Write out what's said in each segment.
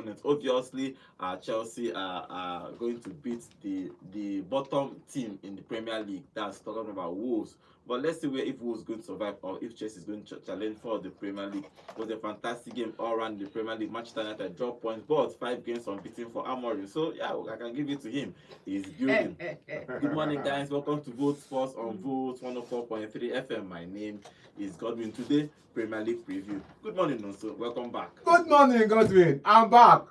opponents. Obviously, Chelsea are going to beat the bottom team in the Premier League. That's talking about Wolves. But let's see where if Wolves going to survive or if Chelsea is going to challenge for the Premier League. It was a fantastic game all around the Premier League. Manchester United dropped points, but 5 games unbeaten for Amorim. So yeah, I can give it to him. He's building. Good morning, guys. Welcome to Vote Sports on Vote 104.3 FM. My name is Godwin. Today, Premier League preview. Good morning, Nonso. Welcome back. Good morning, Godwin. I'm back.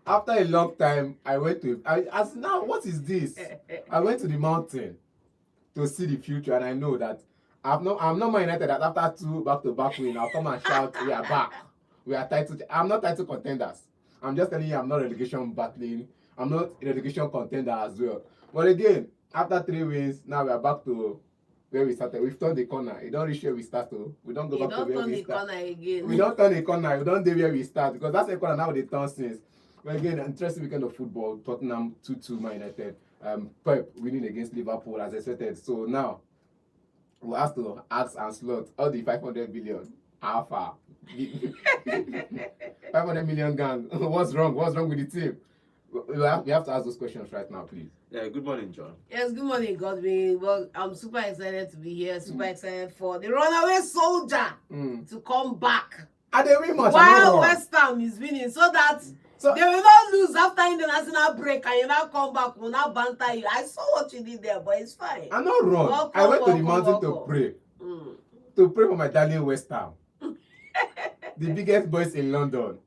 After a long time, what is this? I went to the mountain to see the future, and I know that I'm not Man United that after 2 back-to-back wins, I'll come and shout, we are back. We are title. I'm not title contenders. I'm just telling you, I'm not relegation battling. I'm not a relegation contender as well. But again, after 3 wins, now we are back to where we started. We've turned the corner. You don't reach where we start to. We don't go back to where we start. We don't turn the corner. We don't do where we start because that's the corner now they turn since. But again, interesting weekend of football. Tottenham 2-2 Man United. Pep winning against Liverpool as expected. So now we'll have to ask and slot all the 500 billion. How far? 500 million gang. What's wrong? What's wrong with the team? We have to ask those questions right now, please. Yeah, good morning, John. Yes, good morning, Godwin. Well, I'm super excited to be here. Super excited for the runaway soldier to come back. And they win much. While West Ham is winning, so that they will not lose after international break and you now come back, will not banter you. I saw what you did there, but it's fine. I'm not wrong. I went to the mountain to pray. To pray for my darling West Ham. The biggest boys in London.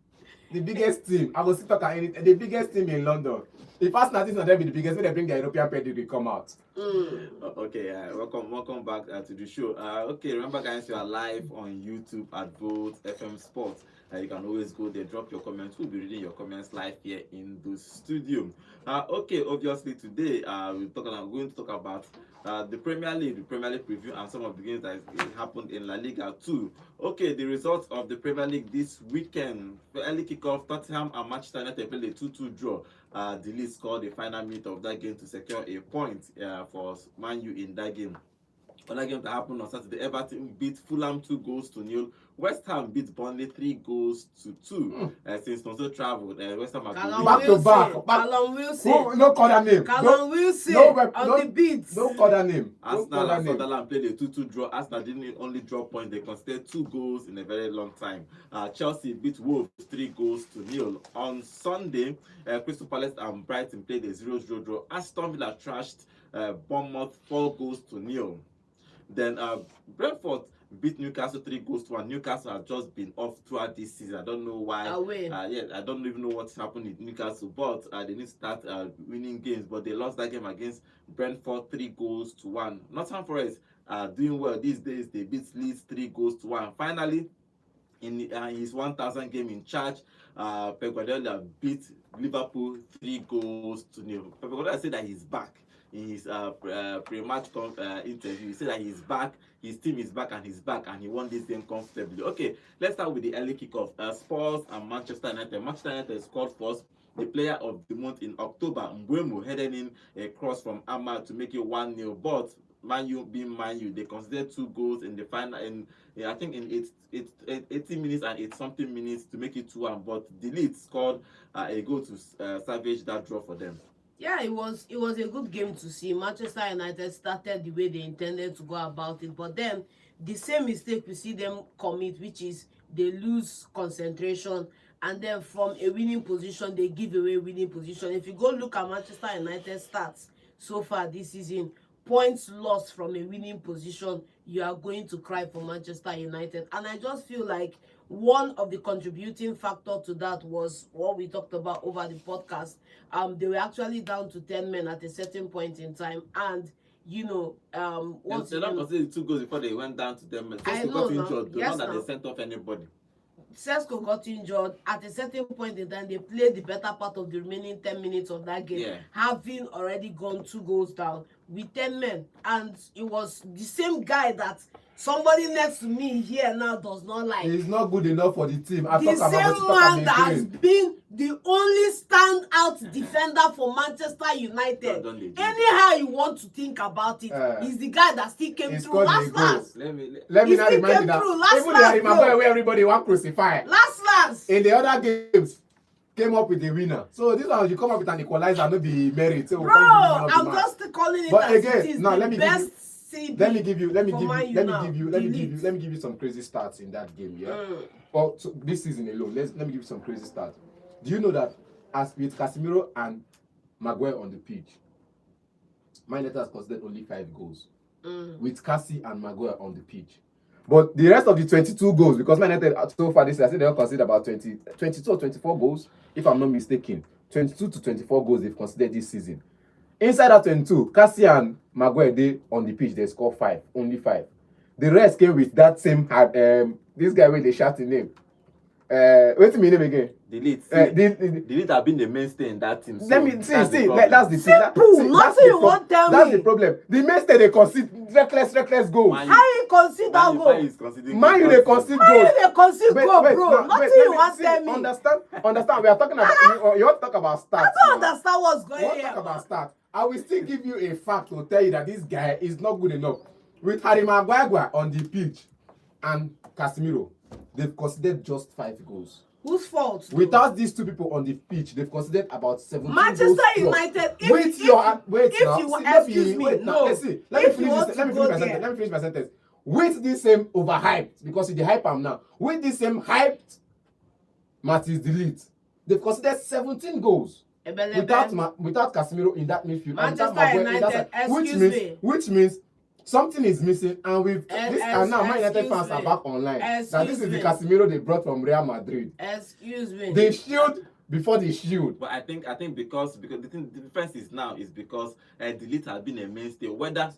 The biggest team. I was talking the biggest team in London. If Arsenal is not there, be the biggest, when they bring their European pedigree come out. Okay, welcome back to the show. Okay, remember guys, you are live on YouTube at Vote FM Sports. You can always go there, drop your comments. We'll be reading your comments live here in the studio. Okay, obviously today we're going to talk about the Premier League preview and some of the games that happened in La Liga too. Okay, the results of the Premier League this weekend. The early kickoff, Tottenham and Manchester United played a 2-2 draw. The lead scored the final minute of that game to secure a point for Man U in that game. Other game that happened on Saturday, Everton beat Fulham 2-0. West Ham beat Burnley 3-2. Since Nonso traveled, West Ham Callum back to back. Callum Wilson. No call that name. Callum Wilson on the beats. No call that name. Arsenal and Sunderland played a 2-2 draw. Arsenal didn't only draw points, they conceded 2 goals in a very long time. Chelsea beat Wolves 3-0. On Sunday, Crystal Palace and Brighton played a 0-0 draw. Aston Villa trashed Bournemouth 4-0. Then Brentford beat Newcastle 3-1. Newcastle has just been off throughout this season. I don't know why. I don't even know what's happened with Newcastle, but they need to start winning games. But they lost that game against Brentford 3-1. Nottingham Forest are doing well these days. They beat Leeds 3-1. Finally, in his 1,000 game in charge, Pep Guardiola beat Liverpool 3-0. Pep Guardiola said that he's back. In his pre-match interview, he said that he's back, his team is back, and he's back, and he won this game comfortably. Okay, let's start with the early kickoff. Spurs and Manchester United. Manchester United scored first. The player of the month in October, Mbeumo, headed in a cross from Ahmad to make it 1-0. But Man U being Man U, they considered 2 goals in the final. I think in 80 minutes and 80-something minutes to make it 2-1. But the lead scored a goal to salvage that draw for them. Yeah, it was a good game to see. Manchester United started the way they intended to go about it, but then the same mistake we see them commit, which is they lose concentration, and then from a winning position they give away winning position. If you go look at Manchester United stats so far this season, points lost from a winning position, you are going to cry for Manchester United. And I just feel like one of the contributing factor to that was what we talked about over the podcast. They were actually down to 10 men at a certain point in time, and once they not considered 2 goals before they went down to 10 men. Sesko got injured, not that they sent off anybody. Sesko got injured at a certain point in time. They played the better part of the remaining 10 minutes of that game, having already gone 2 goals down with 10 men, and it was the same guy that somebody next to me here now does not like. He's not good enough for the team. The same man that has been the only standout defender for Manchester United. Anyhow you want to think about it, he's the guy that still came through last. Let me not remind you that even the Arimabo where everybody want crucify. Last. In the other games, came up with the winner. So this one you come up with an equalizer, no be merit. So Bro, I'm just calling it but as again, it is now the let me give you, best CB. let me give you Delete. let me give you some crazy stats in that game. Yeah. So this season alone, let me give you some crazy stats. Do you know that as with Casemiro and Maguire on the pitch, Man United has considered only 5 goals with Cassie and Maguire on the pitch. But the rest of the 22 goals, because Man United so far this year, I think they'll consider about 22 or 24 goals, if I'm not mistaken. 22 to 24 goals they've considered this season. Inside that 22, Cassie and Maguire, they on the pitch, they score 5, only 5. The rest came with that same this guy with the shout in name. What's my name again? Delete. Delete have been the mainstay in that team. So let me see. That's the thing. Nothing you want tell me. That's the problem. The mainstay they concede reckless goals. How you concede that goal? Man, you they concede goals. How you they concede goal, bro? Now, Nothing you want tell me. Understand. We are talking about. You want to talk about stats. I don't understand what's going on. We want to talk about stats. I will still give you a fact to tell you that this guy is not good enough. With Harry Maguire on the pitch and Casemiro, they've considered just 5 goals. Whose fault? Without these 2 people on the pitch, they've considered about 17 Manchester goals. United. Let me finish my sentence. With this same overhyped, because they hype am now. With this same hyped Matthews Delete, they've considered 17 goals. Without Casemiro in that midfield. Manchester United, which means something is missing, and now Man United fans are back online. Now this is the Casemiro they brought from Real Madrid. Excuse me. They shield before they shield. But I think because the difference is now is because Delete has been a mainstay. Whether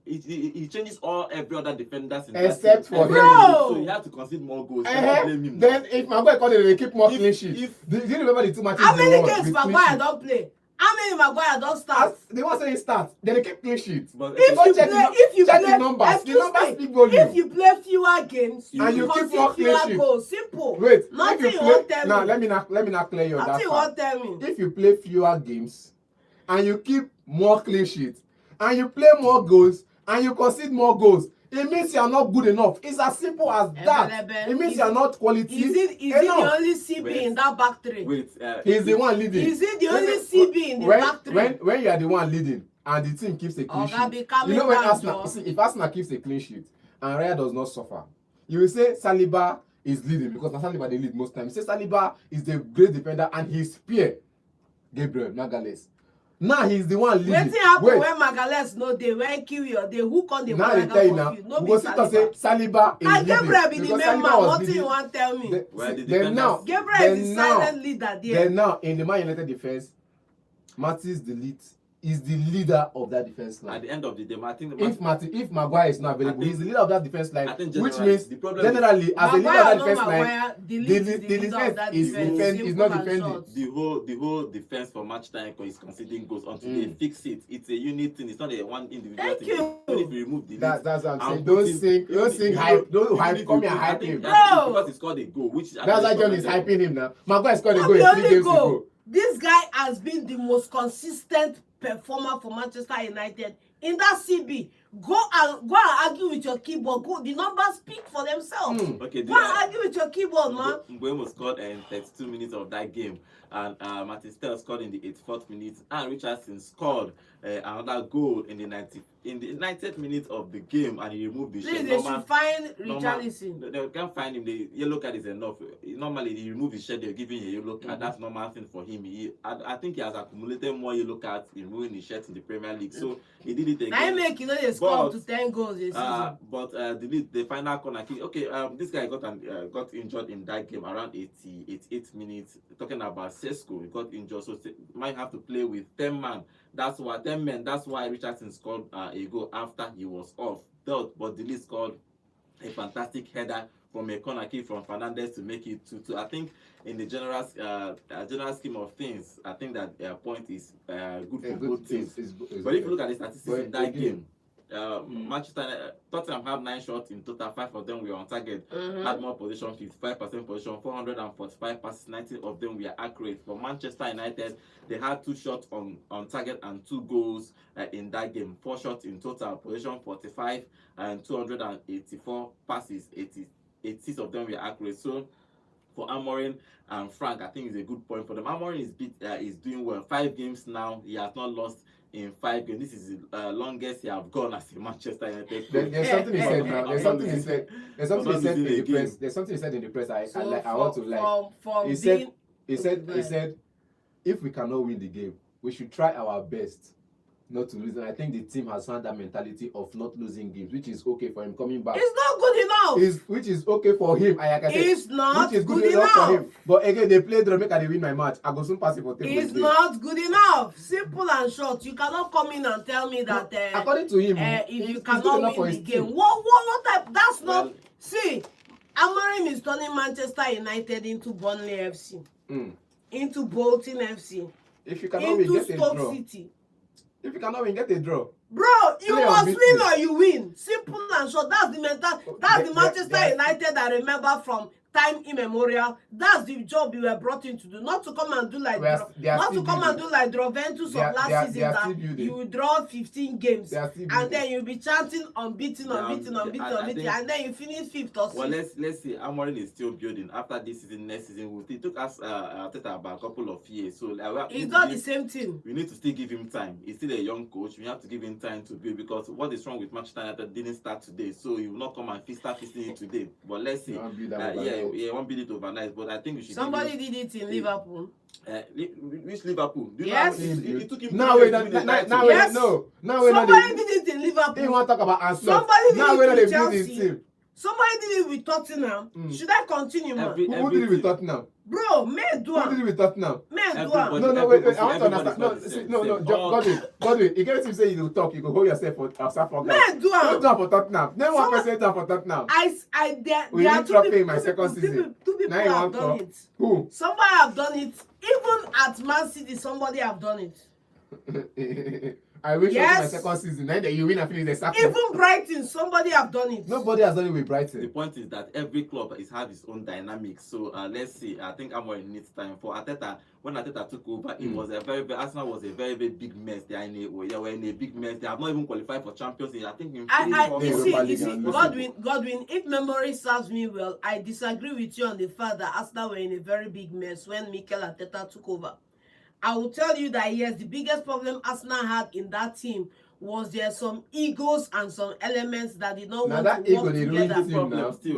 he changes every other defenders in except for him. So you have to concede more goals. Blame him then if Maguire called it, they keep more clean sheets. Do you remember the 2 matches? How many games Maguire don't play? How many Maguire don't start? They won't say he starts. Then they keep clean sheets. But if you check play the numbers speak volume. If you play fewer games, and you keep more clean sheets. Goals. Simple. Wait, nothing if you won't tell now me. let me not clear you on that. Nothing won't tell me. If you play fewer games and you keep more clean sheets and you play more goals and you concede more goals, it means you are not good enough. It's as simple as that. It means you are not quality. Is it the only CB in that back 3? Wait, he's the one leading. Is it the only CB in the back 3? When you are the one leading and the team keeps a clean sheet, you know when Arsenal, if Arsenal keeps a clean sheet and Raya does not suffer, you will say Saliba is leading because Saliba they lead most times. Say Saliba is the great defender and his peer Gabriel Magalhaes. Now he's the one leading. Wetin happen when Magalhaes no dey, when Kiwior dey, who come dey now they tell you now, because say Saliba is leading. Gabriel be the main man. Nothing you want tell me. Gabriel is the silent leader there. Then now in the Man United defense, Matthews Delete is the leader of that defense line. At the end of the day, I think if Maguire is not available, he's the leader of that defense line, which means generally as a leader of that defense line, the defense is not defending. The whole defense for match time is conceding goals until they fix it. It's a unit thing. It's not a one individual thing. Even if you remove the that's what I'm saying. Don't sing hype. Don't hype. Come here, hype him. Because he scored a goal, which that's why John is hyping him now. Maguire scored a goal in 3 games ago. This guy has been the most consistent performer for Manchester United in that CB. Go and argue with your keyboard. The numbers speak for themselves. Okay, go and argue with your keyboard, man. Mbeumo scored in 32 minutes of that game, and Martin Stell scored in the 84th minute, and Richardson scored another goal in the 90th minute of the game, and he removed the shirt. Please, they should find Richarlison. They can't find him. The yellow card is enough. Normally, he removed his shirt, they're giving a yellow card. That's normal thing for him. I think he has accumulated more yellow cards in removing his shirt in the Premier League, so he did it again. I make they score up to 10 goals this season. But the final corner kick. Okay, this guy got injured in that game around 88 minutes. Talking about Sesko, he got injured, so might have to play with 10 men. That's why Richardson scored a goal after he was off. But Delete scored a fantastic header from a corner kick from Fernandes to make it 2-2. I think in the general scheme of things, I think that point is good for both teams. But if you look at the statistics in that game, Tottenham had 9 shots in total, 5 of them were on target. Had more position, 55% position, 445 passes, 90 of them were accurate. For Manchester United, they had 2 shots on target and 2 goals in that game. 4 shots in total, position 45 and 284 passes, 86 of them were accurate. So for Amorim and Frank, I think it's a good point for them. Amorim is doing well. 5 games now. He has not lost in 5 games. This is the longest he have gone as a Manchester United coach. There's something he said now. There's something he said. There's something he said in the press. There's something he said in the press. I want to like. He said, if we cannot win the game, we should try our best not to lose. And I think the team has found that mentality of not losing games, which is okay for him coming back. It's not good enough. Which is okay for him. Like I said, it's not which is good enough for him. But again, they play draw, make they win my match. I go soon pass it for 10 It's not good enough. Simple and short. You cannot come in and tell me that according to him, if you cannot win the game, what type? That's not. See, Amorim is turning Manchester United into Burnley FC, into Bolton FC, if you cannot into win, get a draw. Stoke City. If you cannot win, get a draw. Bro, you must win or you win. Simple and short. That's the mental. That's the Manchester United I remember from time immemorial. That's the job you were brought in to do. Not to come and do like Droventus of last season that you will draw 15 games and then you'll be chanting unbeaten, and then you finish 5th or 6th. Well, let's see. Amorim is still building. After this season, next season, it took us about a couple of years. So it's not the same team. We need to still give him time. He's still a young coach. We have to give him time to build, because what is wrong with Manchester United didn't start today. So he will not come and start feasting it today. But let's see. He won't build it overnight, but I think we should. Somebody did it in Liverpool. Which Liverpool? Do you yes. know it took him Somebody did it in Liverpool. He want to talk about Arsenal. Somebody did it in Chelsea. Somebody did it with Tottenham. Should I continue, man? Who did it with Tottenham? Bro, man, do Who did it with Tottenham? Man, do No, wait. I want to understand. No, Godwin. You can't say you will talk. You go hold yourself for yourself for God. Man, do Don't do for Tottenham. Then one person done for Tottenham. There are two people. My second season. Two people have done it. Who? Somebody have done it. Even at Man City, somebody have done it. I wish it was my second season. Then you win and finish the second. Even Brighton, somebody have done it. Nobody has done it with Brighton. The point is that every club has its own dynamics. So let's see. I think Amorim needs time. For Arteta, when Arteta took over, it was a very Arsenal was a very big mess. They were in a big mess. They have not even qualified for Champions League. I think you see, Godwin, if memory serves me well, I disagree with you on the fact that Arsenal were in a very big mess when Mikel Arteta took over. I will tell you that yes, the biggest problem Arsenal had in that team was there some egos and some elements that did not want to work together.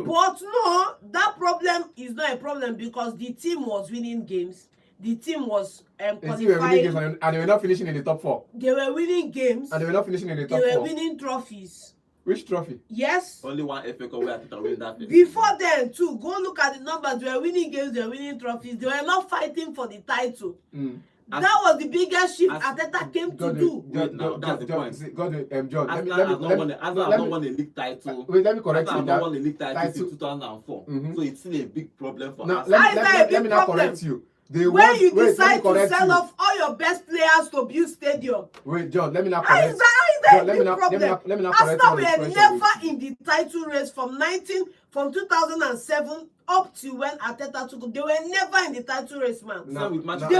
But no, that problem is not a problem because the team was winning games. The team was qualifying. And they were not finishing in the top 4. They were winning games. And they were not finishing in the top 4. They were winning trophies. Which trophy? Yes. Only one FA Cup where Arteta win that. Before then, too, go look at the numbers. They were winning games. They were winning trophies. They were not fighting for the title. That was the biggest shift Arteta came to do. That's the point. John, Arsenal has not won a league title. Wait, let me correct you. Arsenal has not won a league title since 2004. So it's still a big problem for us. Let me now correct you. When you decide to sell off all your best players to build stadium. Wait, John, let me now correct you. Let me not Arsenal were never in the title race from 2007 up to when Arteta took. They were never in the title race, man. They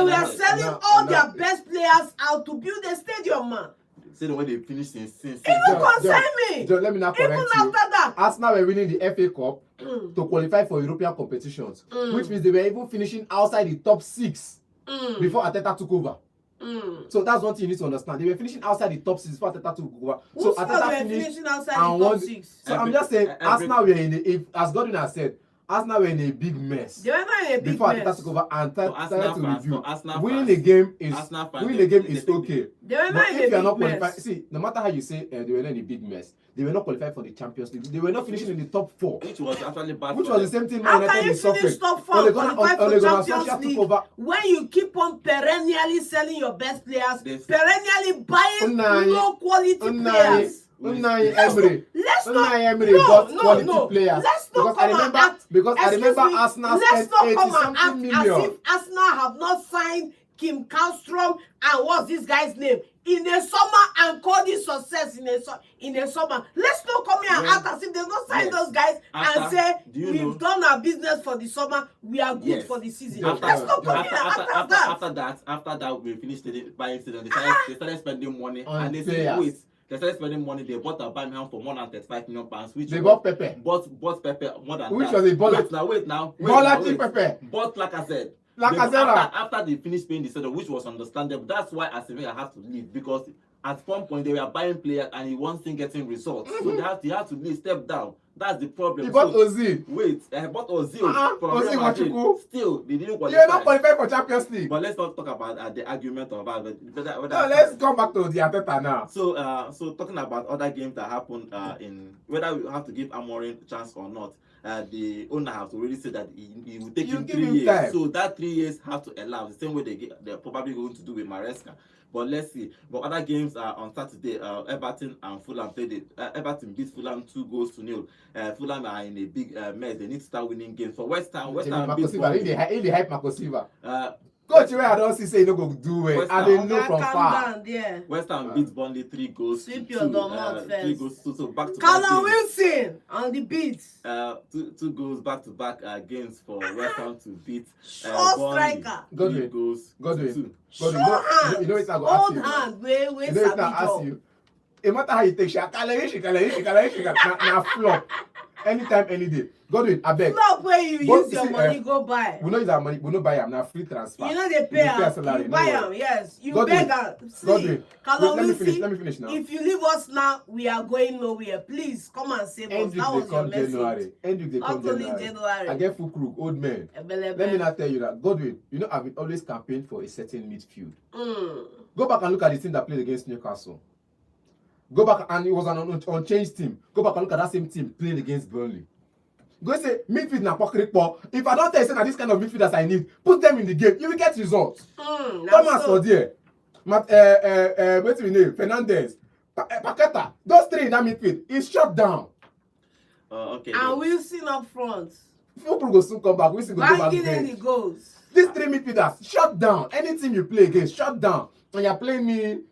were selling all their best players out to build a stadium, man. Say the way they finished since. It don't concern me. John, let me now correct you. Even after that, Arsenal were winning the FA Cup to qualify for European competitions, which means they were even finishing outside the top 6 before Arteta took over. So that's one thing you need to understand. They were finishing outside the top 6 before Arteta took over. So Arteta finished outside the top 6. So I'm just saying, Arsenal were in the, as Godwin has said, Arsenal were in a big mess. They were not in a big before mess. Arteta took over and started to review. Winning the game is okay. They were not but in if a you are not big qualified, mess. see, no matter how you say they were not in a big mess, they were not qualified for the Champions League. They were not finishing in the top 4. Which was actually bad. Which was the same thing. How can you finish top 4 and qualify for Champions League when you keep on perennially selling your best players, perennially buying low quality players? Unai Emery got quality players. Let's not I remember Arsenal spent 80-something million. As if Arsenal have not signed Kim Kallstrom and what's this guy's name in a summer and call this success in a summer. Let's not come here and act as if they've not signed those guys and say we've done our business for the summer, we are good for the season. Let's not come here after that we finished buying stadium. They started spending money and they said, wait, They started spending money. They bought Birmingham for more than £35 million, which They bought Pepe. Bought Pepe more than Which that. was a baller. Wait now. Pepe. Bought Lacazette. After they finished paying the season, which was understandable. That's why Arsene have to leave, because at one point they were buying players and he wasn't getting results. So they have to leave, step down. That's the problem. He bought Ozil. Wait, I bought Ozil. Ozil Machuku. Still, they didn't qualify. You're not qualified for Champions League. But let's not talk about the argument about whether let's come back to the Arteta now. So talking about other games that happened in whether we have to give Amorim a chance or not. The owner has already said that he will take him 3 years. Time. So that 3 years have to allow the same way they're probably going to do with Maresca. But let's see. But other games are on Saturday. Everton and Fulham played it. Everton beat Fulham 2-0. Fulham are in a big mess. They need to start winning games. For West Ham beat Burnley. In the hype Marco Silva. Coach, where I don't see say you don't go do it, and they know from far. West Ham beat Burnley 3 goals. Sweep your domot first. 3 goals. So back to back. Callum Wilson on the beat. 2 goals back to back games for West Ham to beat Burnley. 3 goals. Godwin. You know what I go ask you? Old hand, where You know what I ask you? No matter how you take shit, na flop. Anytime, any day. Godwin, I beg. Flop where you use your money, go buy. We know use our money, we no buy am, na free transfer. You know they pay am, you buy am, yes. You beg am. See, Callum Wilson, let me finish now. if you leave us now, we are going nowhere. Please, come and save us. That was your message. Not only January. I get full crook, old man. Let me not tell you that. Godwin, you know I've been always campaigning for a certain midfield. Go back and look at the team that played against Newcastle. Go back, and it was an unchanged team. Go back and look at that same team playing against Burnley. Go say midfield na pocket ball. If I don't tell you say this kind of midfielders I need, put them in the game. You will get results. Thomas for there. What's his name? Fernandez, Paqueta. Those 3 in that midfield is shut down. Okay. And Wilson up front. Football will soon come back. Wilson will go back Banging again. the goals. These 3 midfielders shut down. Any team you play against, shut down. And you're playing me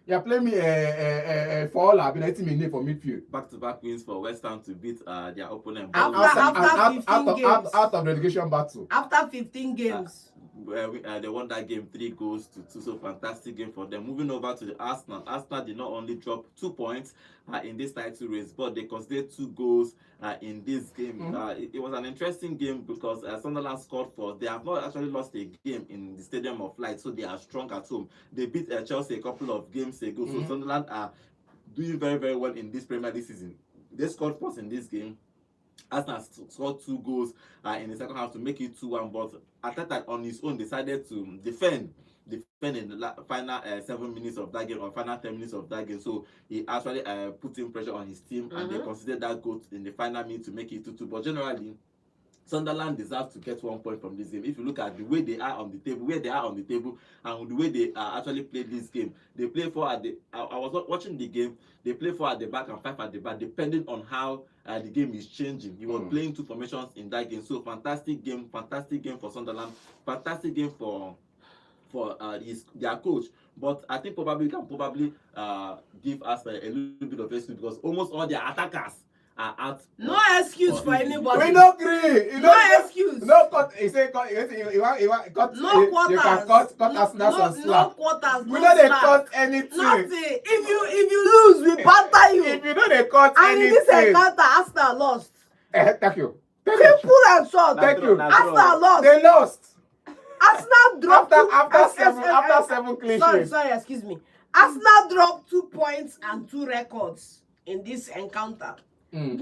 for all I've been letting me name for midfield. Back-to-back wins for West Ham to beat their opponent. After 15 games. Out of relegation battle. After 15 games. They won that game 3 goals to 2. So fantastic game for them. Moving over to the Arsenal. Arsenal did not only drop 2 points in this title race, but they considered 2 goals in this game. It was an interesting game because Sunderland scored 4. They have not actually lost a game in the Stadium of Light, so they are strong at home. They beat Chelsea a couple of games ago. So Sunderland are doing very, very well in this Premier League season. They scored 4 in this game. Arsenal scored 2 goals in the second half to make it 2-1, but Arteta on his own decided to defend in the final 7 minutes of that game, or final 10 minutes of that game. So he actually put in pressure on his team, and they considered that goal in the final minute to make it 2-2. But generally, Sunderland deserves to get 1 point from this game. If you look at the way they are on the table, and the way they actually played this game, they play 4 at the. I was watching the game. They play 4 at the back and 5 at the back, depending on how the game is changing. He was playing 2 formations in that game. So fantastic game for Sunderland. Fantastic game for their coach. But I think we can give us a little bit of excuse, because almost all their attackers are out. No excuse for anybody. We don't agree. No excuse. No cut. He say cut. He want cut. No quarters. You can cut Arsenal some slack. No quarters. We no know they slack. cut anything. Nothing. If you lose, we batter you. If you know they cut and anything. in this encounter, Arsenal lost. Thank you. Simple and short. Thank you. Arsenal lost. They lost. Arsenal dropped after 7 clean sheets. Sorry, excuse me. Arsenal dropped 2 points and 2 records in this encounter. 1,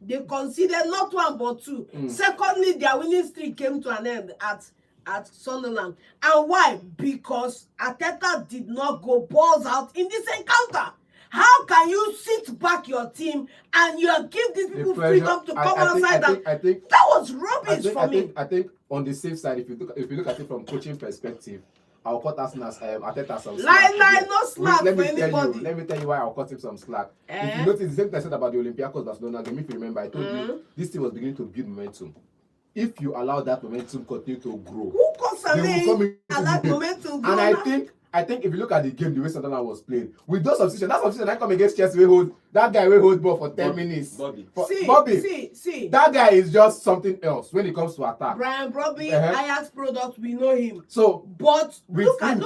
they conceded not 1 but 2. Secondly, their winning streak came to an end at Sunderland. And why? Because Arteta did not go balls out in this encounter. How can you sit back your team and you give these people freedom to come outside? I think that was rubbish for me. I think on the safe side, if you look at it from coaching perspective, I'll cut Arteta some slack. No slack for anybody. Let me tell you why I'll cut him some slack. If you notice, the same thing I said about the Olympiacos Barcelona game, if you remember, I told you this team was beginning to build momentum. If you allow that momentum continue to grow, who comes and allow momentum grow? And I think if you look at the game, the way Sunderland was playing, with those substitutions, that substitution I come against Chelsea, that guy will hold ball for 10 minutes. Bobby. See. That guy is just something else when it comes to attack. Brian Brobby, Ajax product, we know him. So, but with him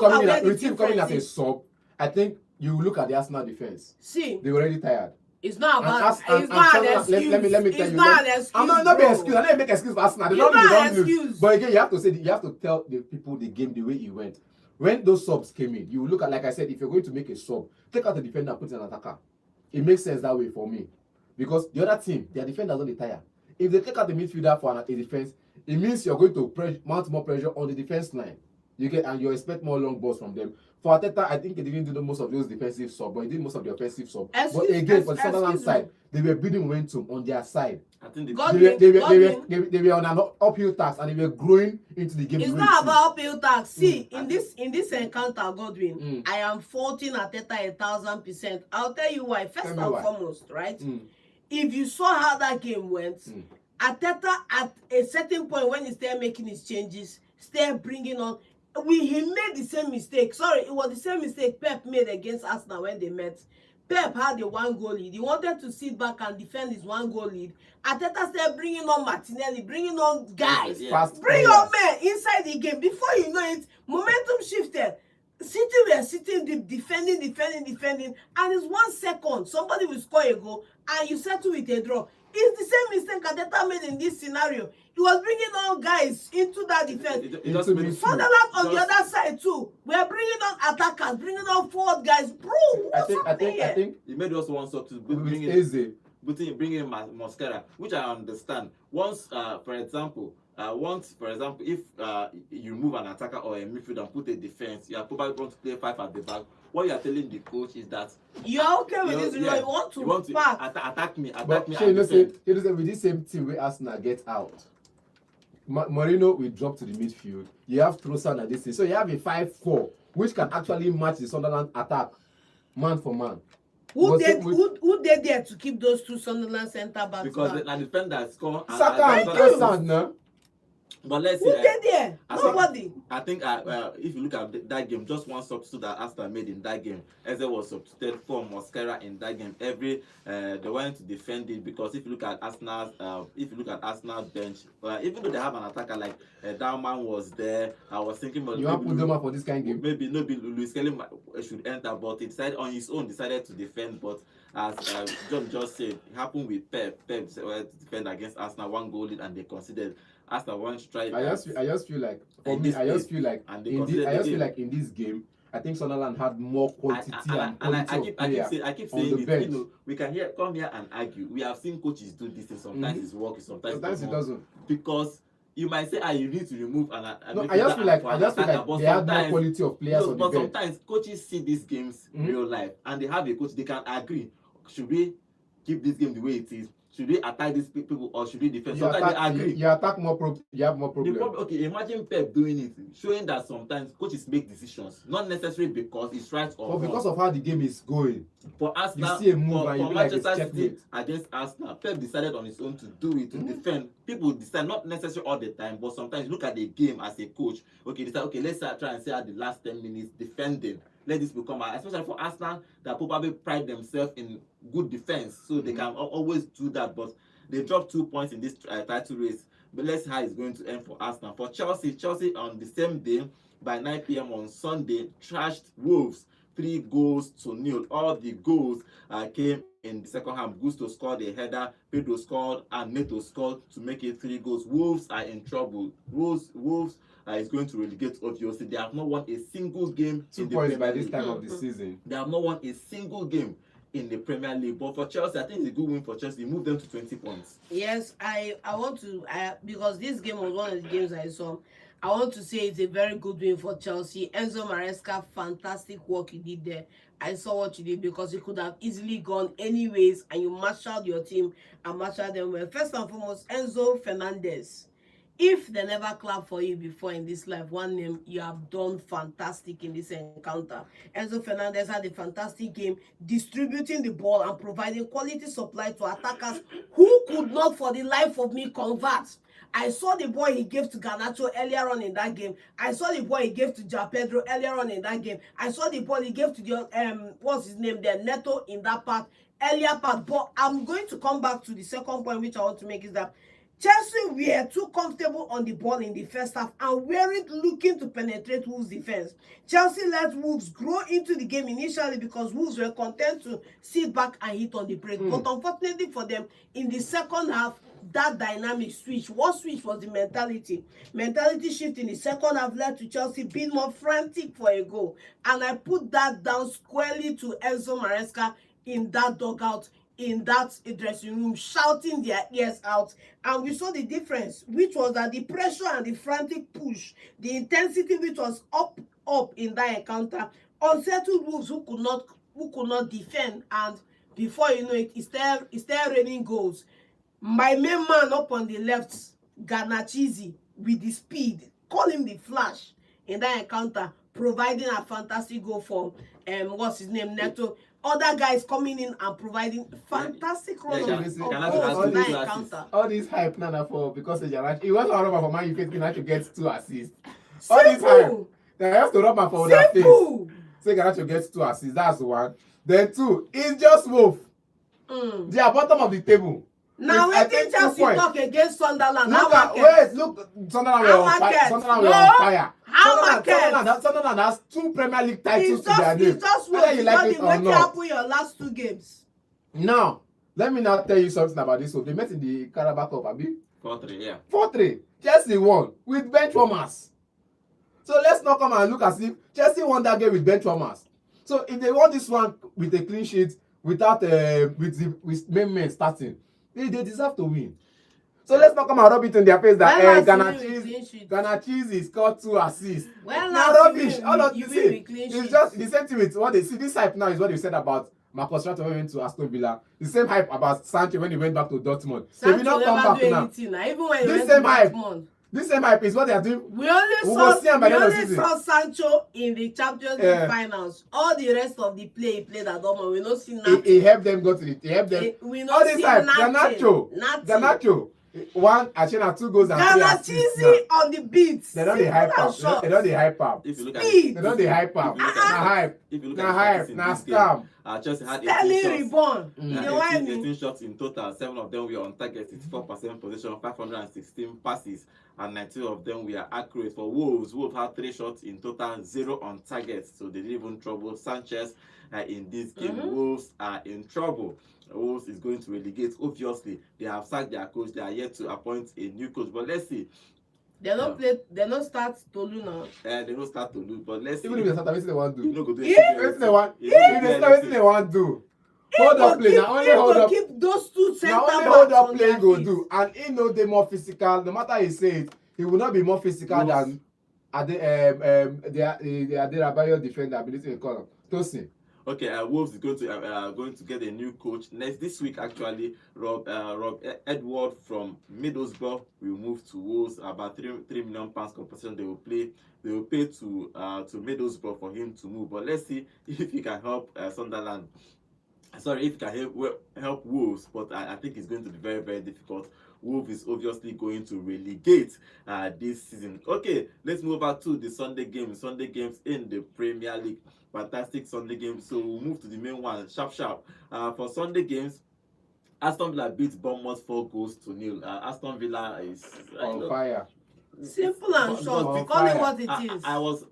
coming as a sub, I think you look at the Arsenal defense. See, They were already tired. it's not And about. Ars- and- It's and not an Sunderland- excuse. let me tell It's you. not an excuse. I'm not be bro. excuse. I'm not make excuse for Arsenal. They It's don't not an lose. excuse. But again, you have to say you have to tell the people the game the way it went. When those subs came in, you look at, like I said, if you're going to make a sub, take out the defender and put in an attacker. It makes sense that way for me, because the other team, their defenders don't retire. If they take out the midfielder for a defense, it means you're going to mount more pressure on the defense line. And you expect more long balls from them. For Arteta, I think he didn't do most of those defensive sub, but he did most of the offensive sub. But again, for the Sunderland side, they were building momentum on their side. I think They were on an uphill task, and they were growing into the game. It's not about uphill task. See, in this encounter, Godwin, I am faulting Arteta 1,000%. I'll tell you why. First and foremost, right? If you saw how that game went, Arteta at a certain point when he started making his changes, started bringing on. He made the same mistake. Sorry, it was the same mistake Pep made against Arsenal when they met. Pep had a 1-goal lead. He wanted to sit back and defend his 1-goal lead. Arteta started bringing on Martinelli, bringing on guys, bring on men inside the game. Before you know it, momentum shifted. City were sitting deep, defending, and it's 1 second. Somebody will score a goal, and you settle with a draw. It's the same mistake Arteta made in this scenario. He was bringing on guys into that defense. Sunderland on the other side too. We are bringing on attackers, bringing on forward guys. Bro, I think he made us one sub to bring in Mosquera, which I understand. Once, for example, if you move an attacker or a midfielder and put a defense, you are probably going to play 5 at the back. What you are telling the coach is that you're okay with this. You want to attack me. But you know, with this same team where Arsenal get out, Mourinho will drop to the midfield. You have Trossard and this thing, so you have a 5-4 which can actually match the Sunderland attack man for man. Who they there to keep those two Sunderland centre backs? Because the defenders score. Saka and Trossard now. But let's see. Who they there? Nobody. I think if you look at that game, just one substitute that Arsenal made in that game. Eze was substituted for Mosquera in that game. They went to defend it, because if you look at Arsenal's bench, even though they have an attacker like Dalman was there, I was thinking, you want to put them up for this kind of game? Maybe Luis Kelly should enter, but he decided on his own to defend. But as John just said, it happened with Pep. Pep decided to defend against Arsenal, 1-goal lead, and they considered. Arsenal want to try. I just feel like in this game, I think Sunderland had more quantity and quality I keep saying it. You know, we can come here and argue. We have seen coaches do this thing. Sometimes it's working, sometimes it doesn't. Because you might say, you need to remove I just feel like they have more quality of players on the bench. But sometimes coaches see these games in real life, and they have a coach. They can agree. Should we keep this game the way it is? Should we attack these people, or should we defend? Sometimes they agree. You attack more. You have more problems. Okay, imagine Pep doing it, showing that sometimes coaches make decisions, not necessarily because it's right or wrong, but because of how the game is going. For Arsenal, you see a move and you for like Manchester City against Arsenal, Pep decided on his own to do it, to defend. People decide, not necessarily all the time, but sometimes look at the game as a coach. Okay, decide, let's try and say at the last 10 minutes defending. Let this become, especially for Arsenal, that probably pride themselves in good defense, so they can always do that. But they dropped 2 points in this title race. But let's see how it's going to end for Arsenal. For Chelsea on the same day, by 9 p.m. on Sunday, trashed Wolves 3-0. All the goals came in the second half. Gusto scored a header, Pedro scored, and Neto scored to make it 3 goals. Wolves are in trouble. Wolves is going to relegate, obviously. They have not won a single game. 2 points by this time of the season. They have not won a single game in the Premier League. But for Chelsea, I think it's a good win for Chelsea. Move them to 20 points. Yes, I want to, because this game was one of the games I saw. I want to say it's a very good win for Chelsea. Enzo Maresca, fantastic work you did there. I saw what you did, because you could have easily gone anyways, and you marshaled your team and marshaled them well. First and foremost, Enzo Fernandez. If they never clap for you before in this life, one name, you have done fantastic in this encounter. Enzo Fernandez had a fantastic game, distributing the ball and providing quality supply to attackers who could not for the life of me convert. I saw the ball he gave to Garnacho earlier on in that game. I saw the ball he gave to João Pedro earlier on in that game. I saw the ball he gave to the what's his name there, Neto, in that part, earlier part. But I'm going to come back to the second point which I want to make, is that Chelsea were too comfortable on the ball in the first half and weren't looking to penetrate Wolves' defense. Chelsea let Wolves grow into the game initially because Wolves were content to sit back and hit on the break. But unfortunately for them, in the second half, that dynamic switch. What switch was the mentality? Mentality shift in the second half led to Chelsea being more frantic for a goal. And I put that down squarely to Enzo Maresca in that dugout, in that dressing room, shouting their ears out. And we saw the difference, which was that the pressure and the frantic push, the intensity which was up in that encounter, unsettled Wolves who could not defend. And before you know it, it's there raining goals. My main man up on the left, Garnachizi, with the speed, call him the Flash in that encounter, providing a fantastic goal for what's his name, Neto. Other guys coming in and providing fantastic run of goals in that encounter. All this hype now for because of Garnacho. It was all over for Man U. Garnacho gets 2 assists. All this hype. They have to rub my for that face. Say Garnacho gets 2 assists. That's one. Then 2, it's just Wolf. They are bottom of the table. Now when Chelsea talk against Sunderland, look, Sunderland were on fire. Sunderland has 2 Premier League titles to their name. It's just what you like it or not. Your last 2 games. Now, let me now tell you something about this. So they met in the Carabao Cup, abi? 4-3, yeah. 4-3. Chelsea won with bench warmers. So let's not come and look as if Chelsea won that game with bench warmers. So if they won this one with a clean sheet, without with main men starting, they deserve to win. So let's not come and rub it in their face that Garnachizi scored 2 assists. Now rubbish. All of you see, it's just the same thing with what they see. This hype now is what they said about Marcus Rashford when he went to Aston Villa. The same hype about Sancho when he went back to Dortmund. So if we not come back now, even when this same hype. This same hype is what they are doing. We only saw Sancho in the Champions League finals. All the rest of the play he played at Dortmund, we not see nothing. He helped them go to the. He helped them. All this hype. Garnacho. 1, Achena 2 goals and 3 assists. Garnachizi on the beat. They don't hype up. They don't hype up. If you look at They don't hype up. Na hype. Na scam. Chelsea had 18 shots in total. 7 of them were on target, 64% possession, 516 passes, and 19 of them were accurate. For Wolves had 3 shots in total, 0 on target. So they didn't even trouble Sanchez in this game. Wolves are in trouble. Wolves is going to relegate. Obviously, they have sacked their coach. They are yet to appoint a new coach. But let's see. They don't start Tolu now. They don't start Tolu. But let's see. Even if they start, what they want to do. You know, go do If they want to do. Hold up play. Now only hold up. Keep those 2 center backs. Now only hold up play go do. And he know they more physical. No matter he say it, he will not be more physical than the Adebayo defender. Ability to call him Tosin. Okay, Wolves is going to get a new coach this week. Actually, Rob Edward from Middlesbrough will move to Wolves. About £3 million compensation they will pay to Middlesbrough for him to move. But let's see if he can help Sunderland. Sorry, if he can help Wolves. But I think it's going to be very, very difficult. Wolves is obviously going to relegate this season. Okay, let's move over to the Sunday games. Sunday games in the Premier League. Fantastic Sunday games. So we'll move to the main one, sharp. For Sunday games, Aston Villa beat Bournemouth 4-0. Aston Villa is on fire. Simple and short. Call it what it is. I was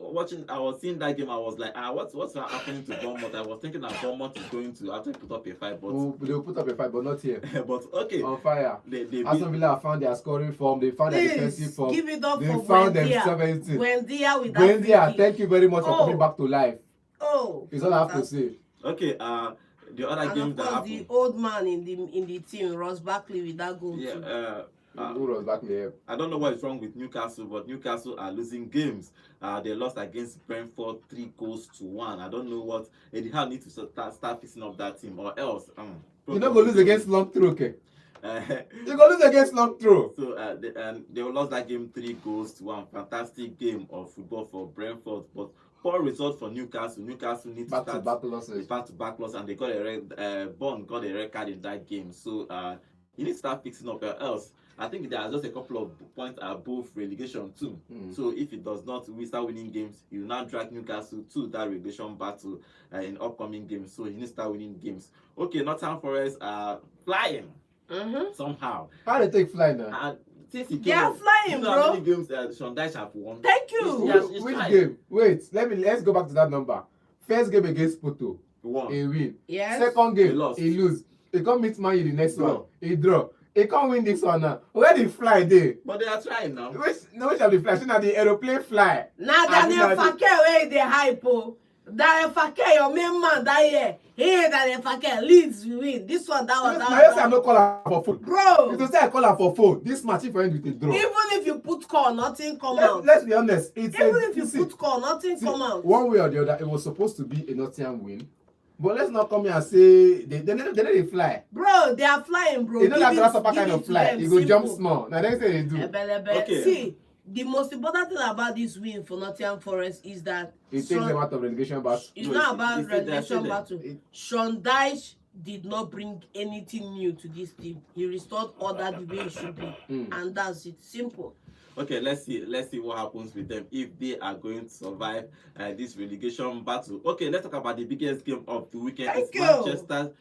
seeing that game. I was like, what's happening to Bournemouth? I was thinking that Bournemouth is going to actually put up a fight, but they will put up a fight, but not here. But okay, on fire. Aston Villa found their scoring form. They found their defensive form. Give it up they for found themselves. Buendia with that. Buendia, thank you very much for coming back to life. It's all I have to say. Okay, the other game that happened. The old man in the team, Ross Barkley, with that goal too. Who was back there? I don't know what is wrong with Newcastle, but Newcastle are losing games. They lost against Brentford 3-1. I don't know what Eddie Howe needs to start fixing up that team, or else. You're not going to lose against long throw, okay? You're going to lose against long throw. So they lost that game 3-1. Fantastic game of football for Brentford, but poor result for Newcastle. Newcastle needs to start back-to-back loss, and they got a red card in that game. So you need to start fixing up, or else. I think there are just a couple of points above relegation too. So if it does not, we start winning games, you will now drag Newcastle to that relegation battle in upcoming games. So you need to start winning games. Okay, Nottingham Forest are flying. somehow. How they take fly now? And since he They came are up, flying, you know bro. how many games Sean Dyche have won? Thank you. He's Which tried. game? Wait, let's go back to that number. First game against Porto, He won. he win. Yes. Second He game, lost. he lose. He come meet Man U the next Draw. one, he draw. He can't win this one now. Where the fly dey? But they are trying now. Which of the fly? Shey na the aeroplane fly. Now Daniel Fake where they hype oh. Daniel Fake, your main man that year. Here Daniel Fake leads win. This one, that one, that Na you say I one. no call am for phone. Bro, If you say I call am for phone, this match if I end with a draw. even if you put call, nothing come out. Let's be honest. It's Even a, if you see, put call, nothing see, come out. one way or the other, it was supposed to be a Nottingham win. But let's not come here and say they know they fly. Bro, they are flying, bro. They know that Give grasshopper give kind it of to fly. them, He go jump simple. small. Now they say they do. Okay. See, the most important thing about this win for Nottingham Forest is that It takes them out of relegation battle. it's No, not it's- about it's still there, relegation still there. battle. Sean Dyche did not bring anything new to this team. He restored order the way it should be, and that's it. Simple. Okay, let's see what happens with them if they are going to survive this relegation battle. Okay, let's talk about the biggest game of the weekend. Thank It's you.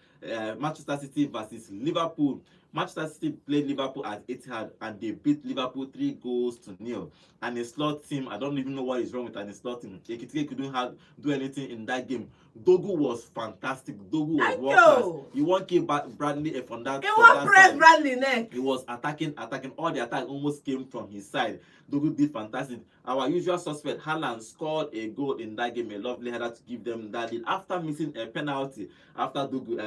Manchester City versus Liverpool. Manchester City played Liverpool at Etihad and they beat Liverpool 3-0. And a slot team, I don't even know what is wrong with an slot team. Ekitike couldn't do anything in that game. Dogu was fantastic. Dogu was Thank world class. you. He won't keep Bradley from that. He from won't that press side. Bradley neck. He was attacking. All the attack almost came from his side. Dogu did fantastic. Our usual suspect, Haaland, scored a goal in that game, a lovely header to give them that lead. After missing a penalty, after Dogu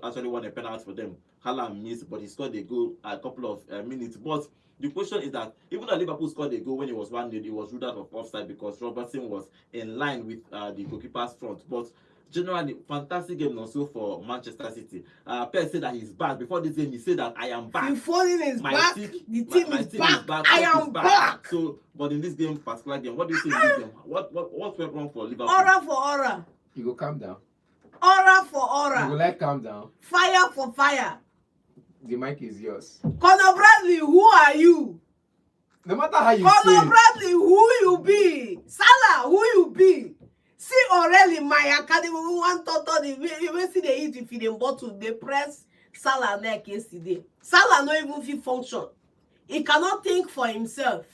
actually won a penalty for them, Haaland missed, but he scored a goal a couple of minutes. But the question is that even though Liverpool scored a goal when it was 1-0, it was ruled out of offside because Robertson was in line with the goalkeeper's front. But generally, fantastic game also for Manchester City. Pep said that he's back. Before this game, he said that I am back. Phil Foden is back. The team is back. I am back. So, but in this game, particular game, what do you think in this game? What went wrong for Liverpool? Aura for aura. You go calm down. Aura for You go aura. like calm down. Fire for fire. The mic is yours. Conor Bradley, who are you? No matter how you Conor say it, Bradley, who you be? Salah, who you be? See already my academy, we want to the see they eat if in bottle, they press Salah neck yesterday. Salah not even fit function. He cannot think for himself.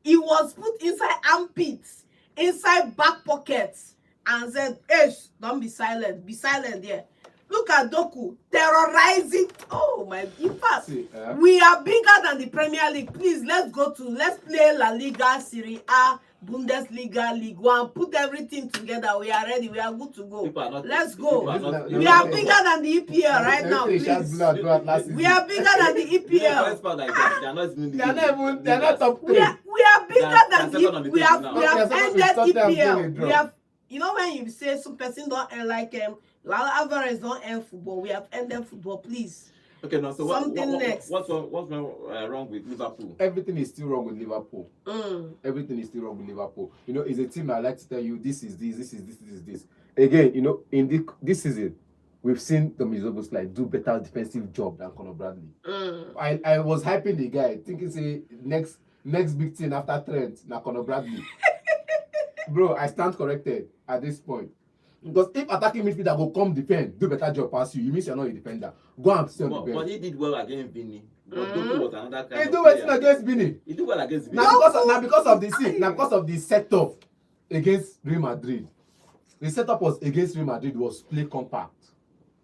He was put inside armpits, inside back pockets, and said, "Hey, don't be silent. Be silent there." Look at Doku terrorizing. Oh my! In fact, see, we are bigger than the Premier League. Please, let's play La Liga, Serie A, Bundesliga, League One. Put everything together. We are ready. We are good to go. Let's go. We are bigger than the EPL right now. Please. We are bigger than the EPL. They're not top We three. are bigger than second on the the we have table we now. have Okay, ended so Tottenham EPL. doing a draw. We have, you know, when you say some person don't end like Alvarez don't end football. We have ended football, please. Okay, now so Next. what's wrong with Liverpool? Everything is still wrong with Liverpool. Everything is still wrong with Liverpool. You know, it's a team I like to tell you this is this. Again, you know, in this season, we've seen Tommy Zoboslai do better defensive job than Conor Bradley. I was hyping the guy, thinking say next big thing after Trent, na Conor Bradley. Bro, I stand corrected at this point. Because if attacking midfielder go come defend, do better job pass you, it means you're not a defender. Go and stay on the bench. But he did well against Vinny. But Doku was another kind He of do player. well against Vini. He did well against Vinny. Now because of the setup against Real Madrid. The setup was against Real Madrid was play compact.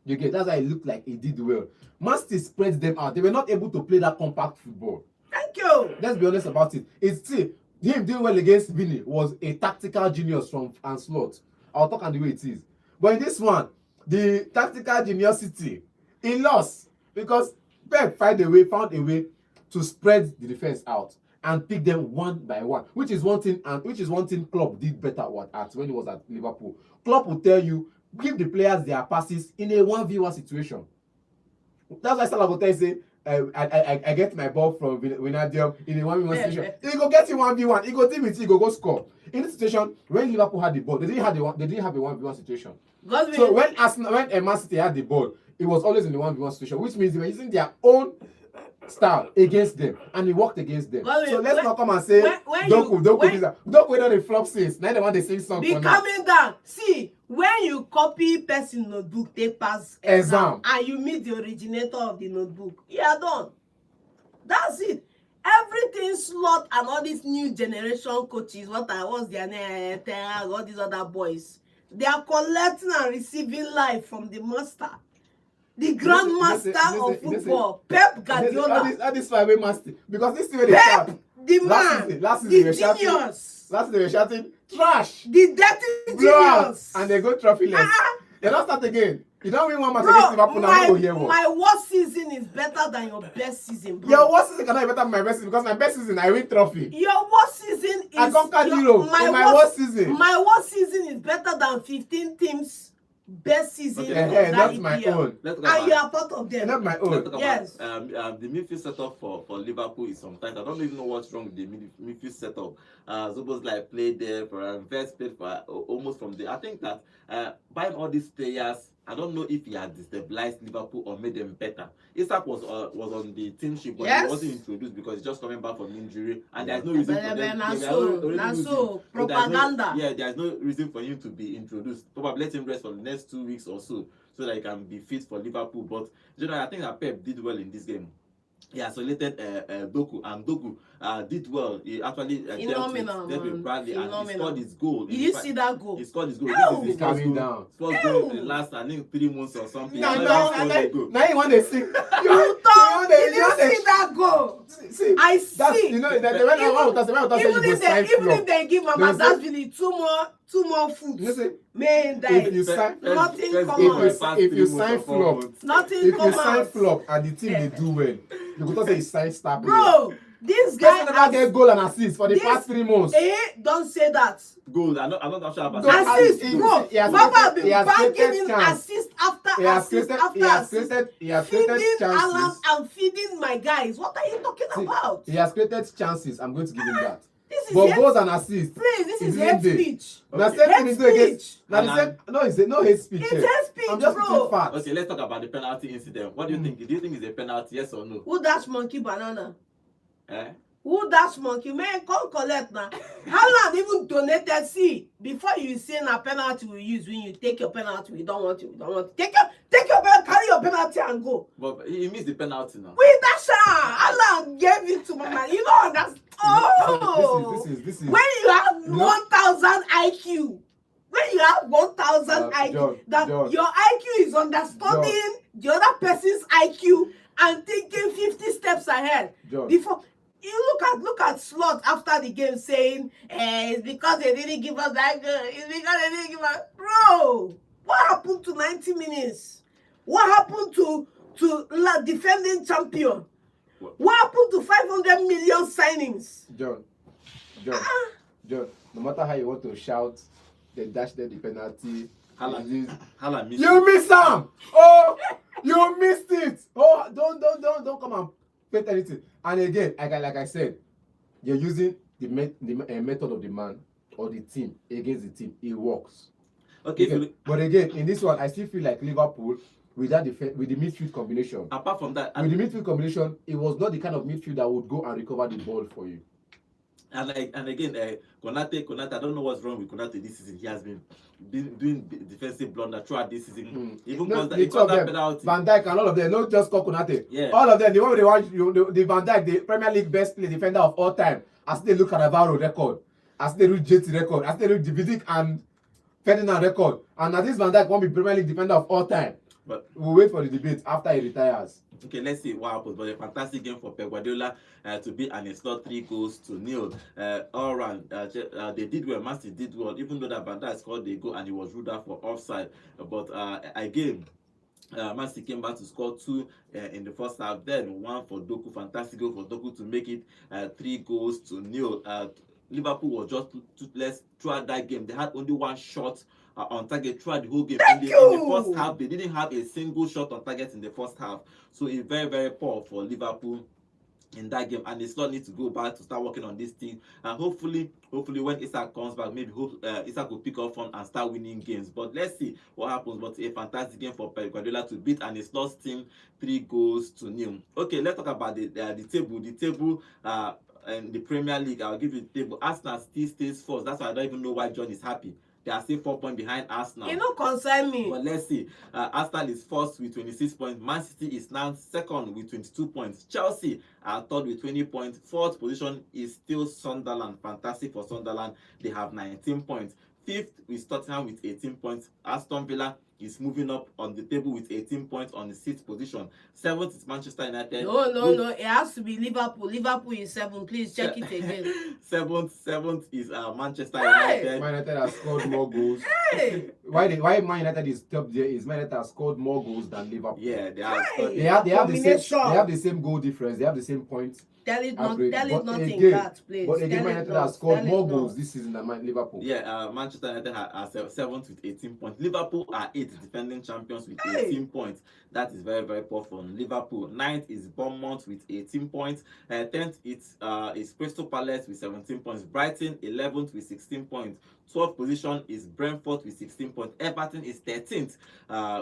You get that's why it looked like he did well. Man City spread them out. They were not able to play that compact football. Thank you. Let's be honest about it. It's see him doing well against Vini was a tactical genius from Anslot. I'll talk on the way it is. But in this one, the tactical geniusity, he lost because Pep found a way to spread the defense out and pick them one by one, which is one thing Klopp did better at when he was at Liverpool. Klopp will tell you, give the players their passes in a 1v1 situation. That's why Salah will tell you, say, I get my ball from Wijnaldum in a 1v1 situation. He go get you 1v1. He go deal with you. He go score. In this situation, when Liverpool had the ball, they didn't have a 1v1 situation. So when Man City had the ball, it was always in the 1v1 situation, which means they were using their own style against them, and he worked against them. But So let's not come and say Doku don't flop since. Now they want to sing song be for now. coming down. See, when you copy person notebook, take pass exam, and you meet the originator of the notebook, you are done. That's it. Everything slot and all these new generation coaches, what's their name, all these other boys, they are collecting and receiving life from the master, the grandmaster of football, Pep Guardiola. All this five-way master, because this way they Pep, shout. the man, Last season the genius. Last season they were shouting trash, the dirty genius, and they go trophyless. They don't start again. You don't win one match bro, against Liverpool now. Go here. My worst season is better than your best season, bro. Your worst season cannot be better than my best season, because my best season I win trophy. Your worst season is I conquered Europe in my worst season. My worst season is better than 15 teams best season. Okay, not my own. And you are part of them. Not my own. Yes. The midfield setup for Liverpool is sometimes, I don't even know what's wrong with the midfield setup. Zoboszlai played there for Vest played for almost from the. I think that buying all these players, I don't know if he had destabilized Liverpool or made them better. Isak was on the team sheet, but he wasn't introduced because he's just coming back from injury, and there's no reason for them. Propaganda. There's no reason for him to be introduced. Probably let him rest for the next 2 weeks or so that he can be fit for Liverpool. But I think that Pep did well in this game. He isolated Doku, and Doku did well. He actually dealt with Bradley, and he scored his goal. Did you see that goal? He scored his goal. He's coming down. First goal in the last, I think, 3 months or something. Now you want to sing. You thought, did you see that goal? See, I see. You know, even if they give Mamazashvili two more foot, man, if you sign flop, nothing comes out. Sign flop and the team they do well, you go to say sign star player. Bro, this guy never get goal and assist for the past 3 months. Don't say that. Goal, I'm not sure about assist, bro. Papa have been banging in assist after assist after assist. He has created chances. Alan and feeding my guys. What are you talking about? He has created chances. I'm going to give him that. But goals and assists. Please, this is hate speech. Now, hate speech. No hate speech. It's hate speech, I'm just bro. facts. Okay, let's talk about the penalty incident. What do you think? Do you think it's a penalty, yes or no? Who dash monkey banana? Eh? Who dash monkey? Man, come collect now. Haaland even donated. See, before you say a penalty we use, when you take your penalty, we don't want it. Take your penalty, carry your penalty and go. But he missed the penalty now. We dash Haaland gave it to my man. You know that's This is when you have 1,000 IQ. When you have 1,000 IQ, your IQ is understanding the other person's IQ and thinking 50 steps ahead. Before you look at Slot after the game saying, it's because they didn't give us that goal. It's because they didn't give us. Bro, what happened to 90 minutes? What happened to defending champion? What happened to 500 million signings? John, no matter how you want to shout, they dashed the penalty. Haaland missed you missed some! Oh, you missed it! Oh, don't come and paint anything. And again, like I said, you're using the method of the man or the team against the team. It works. Okay. But again, in this one, I still feel like Liverpool with the midfield combination. Apart from that, with the midfield combination, it was not the kind of midfield that would go and recover the ball for you. And again, Konate, I don't know what's wrong with Konate this season. He has been doing defensive blunder throughout this season. Even that penalty. Van Dijk and all of them, not just Konate. Yeah. All of them, the one they want, the Van Dijk, the Premier League best play defender of all time, as they look at Navarro record, as they look JT record, as they look Vidic and Ferdinand record, and now this Van Dijk won't be Premier League defender of all time. But we'll wait for the debate after he retires. Okay, let's see what happens. But a fantastic game for Pep Guardiola to beat, and it's not 3-0. All round, they did well. Man City did well, even though that Van Dijk scored the goal and he was ruled out for offside. But again, Man City came back to score 2 in the first half. Then 1 for Doku, fantastic goal for Doku to make it 3-0. Liverpool was just toothless throughout that game. They had only 1 shot on target throughout the whole game. In the first half, they didn't have a single shot on target in the first half. So it's very, very poor for Liverpool in that game, and the slot needs to go back to start working on this team, and hopefully when Isak comes back, maybe Isak will pick up form and start winning games. But let's see what happens. But a fantastic game for Pep Guardiola to beat and his lost team 3-0. Okay, let's talk about the table in the Premier League. I'll give you the table. Arsenal still stays first. That's why I don't even know why John is happy. They are still 4 points behind Arsenal. You don't concern me. But let's see. Arsenal is first with 26 points. Man City is now second with 22 points. Chelsea are third with 20 points. Fourth position is still Sunderland. Fantastic for Sunderland. They have 19 points. Fifth is Tottenham with 18 points. Aston Villa is moving up on the table with 18 points on the 6th position. 7th is Manchester United. No. It has to be Liverpool. Liverpool is 7. Please check it again. 7th is Manchester United. Man United has scored more goals. Hey! Why Man United is top there is Man United has scored more goals than Liverpool. Yeah, they have the same goal difference. They have the same points. Tell it not in that place. But again, Man United has scored more goals this season than Liverpool. Yeah, Manchester United are 7th with 18 points. Liverpool are 8th, defending champions with 18 points. That is very, very poor for Liverpool. 9th is Bournemouth with 18 points. 10th is Crystal Palace with 17 points. Brighton 11th with 16 points. 12th position is Brentford with 16 points. Everton is 13th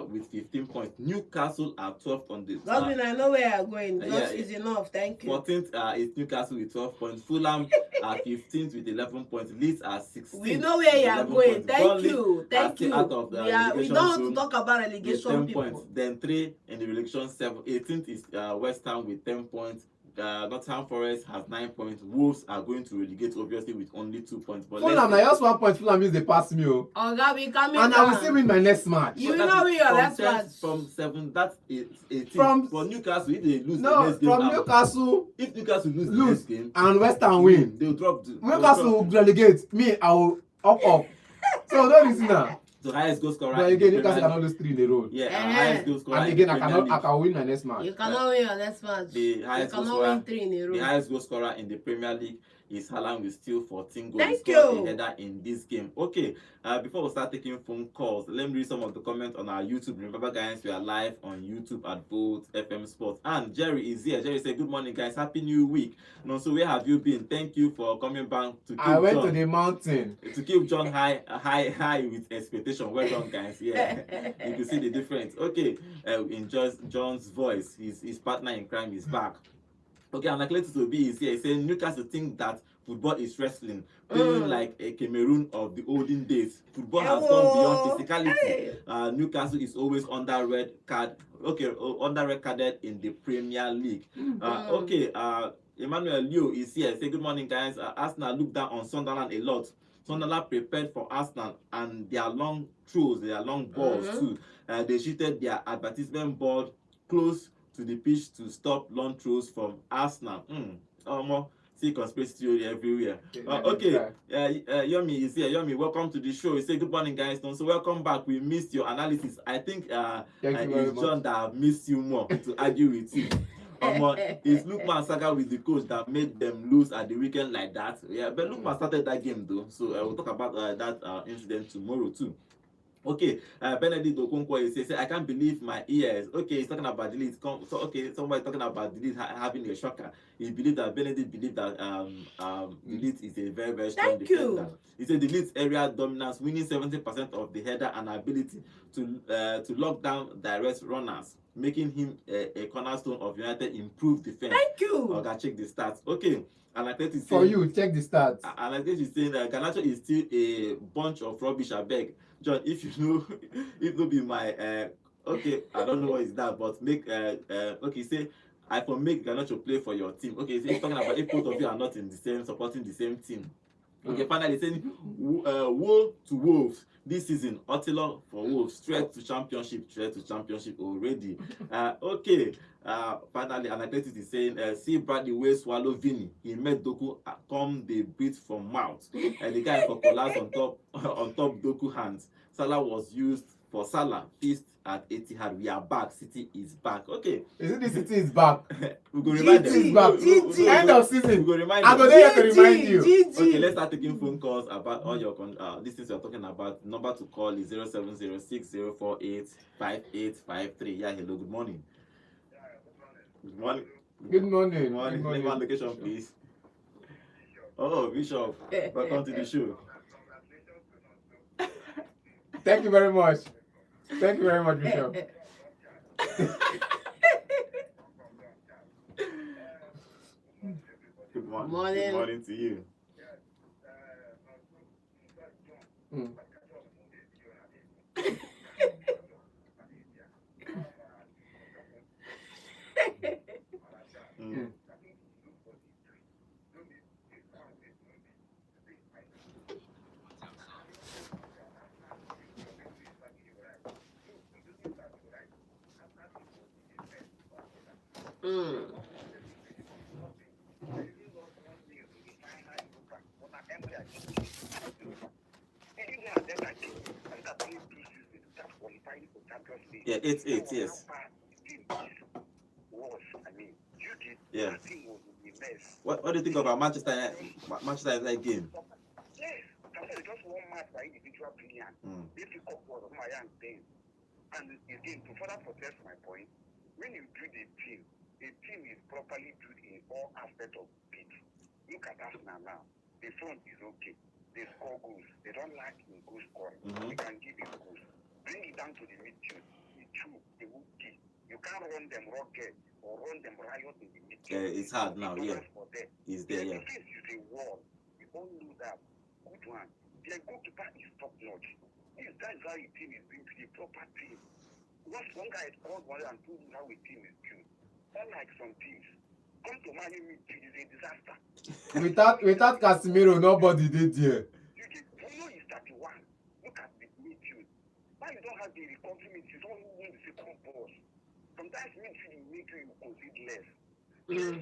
with 15 points. Newcastle are 12th on the. I know where you're going. That is enough. Thank you. 14th is Newcastle with 12 points. Fulham are 15th with 11 points. Leeds are 16th. We know where you are going. Thank you. Out of we don't want to talk about relegation 10 people. points. Then 3 in the relegation 7. 18th is West Ham with 10 points. Nottingham Forest has 9 points. Wolves are going to relegate obviously with only 2 points. But Fulham, now just 1 point. Fulham means they pass me. Oh, Gabi, coming and I will still win my next match. You know win your next match. From 7, that's 18. From for Newcastle, if they lose the next game, from Newcastle, if Newcastle lose the next game and West Ham win, they'll drop. Newcastle will relegate. Me, I will up. So don't listen now. The highest goal scorer. But again, Newcastle cannot lose 3 in a row. Yeah, highest goal scorer. And again, I can win my next match. You cannot win your next match. The highest you goal cannot scorer. win 3 in a row. The highest goal scorer in the Premier League is Haaland with still 14 goals. Thank He scored you. a header in this game. Okay, before we start taking phone calls, let me read some of the comments on our YouTube. Remember, guys, we are live on YouTube at Bolt FM Sports. And Jerry is here. Jerry said, "Good morning, guys. Happy New Week." No, so where have you been? Thank you for coming back to. I went to the mountain to keep John high with expectation. Well done, guys. Yeah, you can see the difference. Okay, enjoy John's voice. His partner in crime is back. Okay, and Athletic to be is here. He's saying Newcastle think that football is wrestling, playing like a Cameroon of the olden days. Football has gone beyond physicality. Newcastle is always under red card. Okay, under red carded in the Premier League. Okay, Emmanuel Leo is here. Say good morning, guys. Arsenal looked down on Sunderland a lot. Sunderland prepared for Arsenal and their long throws, their long balls too. They shifted their advertisement board close to the pitch to stop long throws from Arsenal. See conspiracy theory everywhere. Okay, Yomi is here. Yomi, welcome to the show. You say good morning, guys. So welcome back. We missed your analysis. I think it's John that have missed you more to argue with you. It's Lukman Saga with the coach that made them lose at the weekend like that. Yeah, but Lukman started that game though. So we'll talk about that incident tomorrow too. Okay, Benedict Okonkwo is saying, I can't believe my ears. Okay, he's talking about delete. So okay, somebody talking about delete having a shocker. He believed that Benedict believed that delete is a very, very strong defender. He said delete area dominance, winning 70% of the header and ability to lock down direct runners, making him a cornerstone of United improved defense. Thank you. Okay, check the stats. Okay. And I think for you, check the stats. And I think she's saying that Garnacho is still a bunch of rubbish. I beg, John, if you know, if no be my okay, I don't know what is that, but make okay, say I for make Garnacho play for your team. Okay, so he's talking about if both of you are not in the same supporting the same team. Okay, finally saying woe to Wolves this season. Ottilo for Wolves, straight to championship already. Okay. Finally, an athletic is saying, see Bradley way swallow Vinny. He made Doku come the breathe from mouth. The guy for collapse on top Doku hands. Salah was used for Salah. Feast at Etihad. We are back. City is back. Okay. Is it the City is back? We go remind them. Is back. End of season. We go remind I'm them. going to remind you. Okay, let's start taking phone calls about all your these things we are talking about. Number to call is 0706 048 5853. Yeah, hello, good morning. Good Good morning. Good morning. Name and location, please. Oh, Bishop. Welcome to the show. Thank you very much. Thank you very much, Bishop. Good morning. Morning. Good morning to you. Mm. Mm. Mm. Yeah, 8-8, yes. Yeah. What do you think about Manchester United game? Just one match by individual brilliance. They pick up what my young thing. And again, to further protest my point, when you build a team is properly built in all aspects of it. Look at Arsenal now. The front is okay. They score goals. They don't lack in goal scoring. They can give it goals. Bring it down to the midfield. The two, they will key. You can't run them rugged or run them riot in the midfield. It's hard now, yeah. It's there, yeah. The defense is a wall. You all know that. Good one. Their goalkeeper is top notch. That's how a team is being a proper team. Once one guy is called one and told you how a team is good. Unlike some teams, come to Man U midfield is a disaster. Without Casemiro, nobody did there. Bruno is 31. Look at the midfield. Why you don't have the recovery midfield? You don't win the second ball. Sometimes midfield will make you concede less. The